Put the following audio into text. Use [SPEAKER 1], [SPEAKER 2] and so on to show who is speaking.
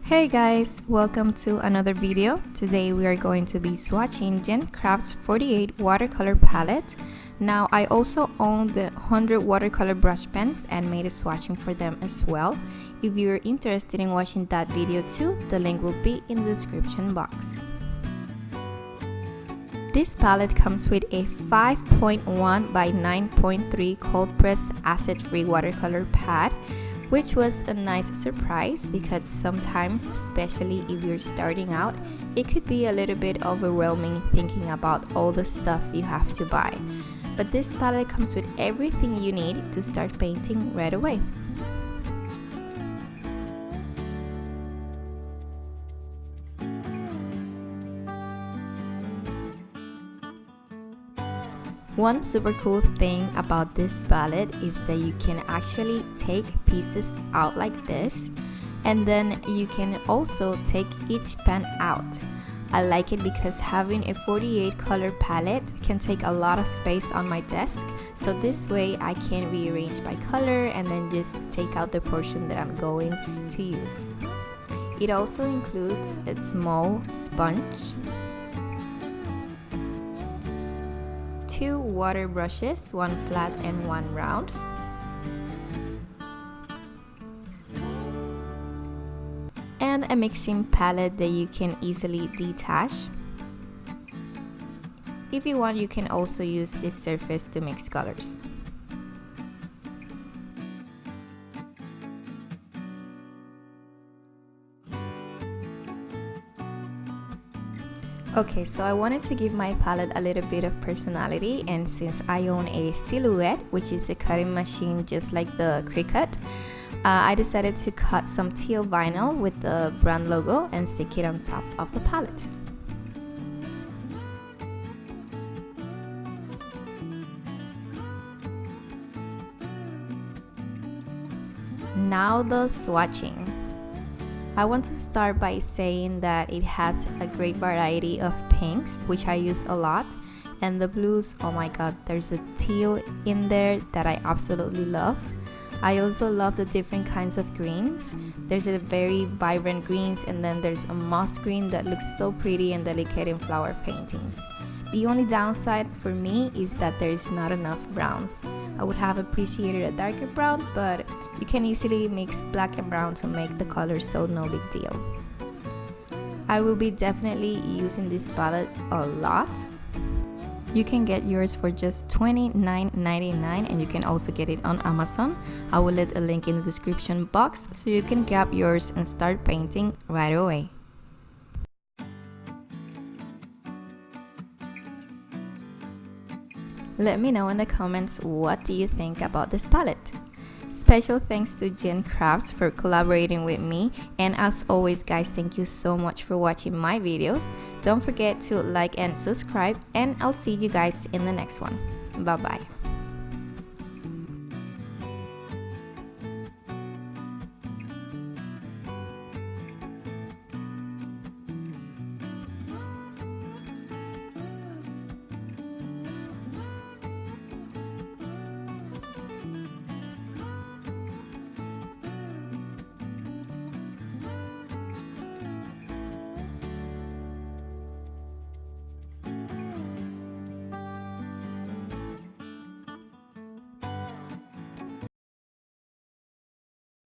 [SPEAKER 1] Hey guys, welcome to another video. Today we are going to be swatching Gencrafts 48 watercolor palette. Now I also own the 100 watercolor brush pens and made a swatching for them as well. If you're interested in watching that video too, the link will be in the description box. This palette comes with a 5.1 by 9.3 cold press acid-free watercolor pad, which was a nice surprise because sometimes, especially if you're starting out, it could be a little bit overwhelming thinking about all the stuff you have to buy. But this palette comes with everything you need to start painting right away. One super cool thing about this palette is that you can actually take pieces out like this, and then you can also take each pen out. I like it because having a 48 color palette can take a lot of space on my desk, so this way I can rearrange by color and then just take out the portion that I'm going to use. It also includes a small sponge, 2 water brushes, one flat and one round, and a mixing palette that you can easily detach. If you want, you can also use this surface to mix colors. Okay, so I wanted to give my palette a little bit of personality, and since I own a Silhouette, which is a cutting machine just like the Cricut, I decided to cut some teal vinyl with the brand logo and stick it on top of the palette. Now the swatching. I want to start by saying that it has a great variety of pinks, which I use a lot, and the blues. Oh my god, there's a teal in there that I absolutely love. I also love the different kinds of greens. There's a very vibrant greens, and then there's a moss green that looks so pretty and delicate in flower paintings. The only downside for me is that there's not enough browns. I would have appreciated a darker brown, but you can easily mix black and brown to make the color, so no big deal. I will be definitely using this palette a lot. You can get yours for just $29.99 and you can also get it on Amazon. I will leave a link in the description box so you can grab yours and start painting right away. Let me know in the comments what do you think about this palette. Special thanks to Gencrafts for collaborating with me, and as always guys, thank you so much for watching my videos. Don't forget to like and subscribe, and I'll see you guys in the next one. Bye bye.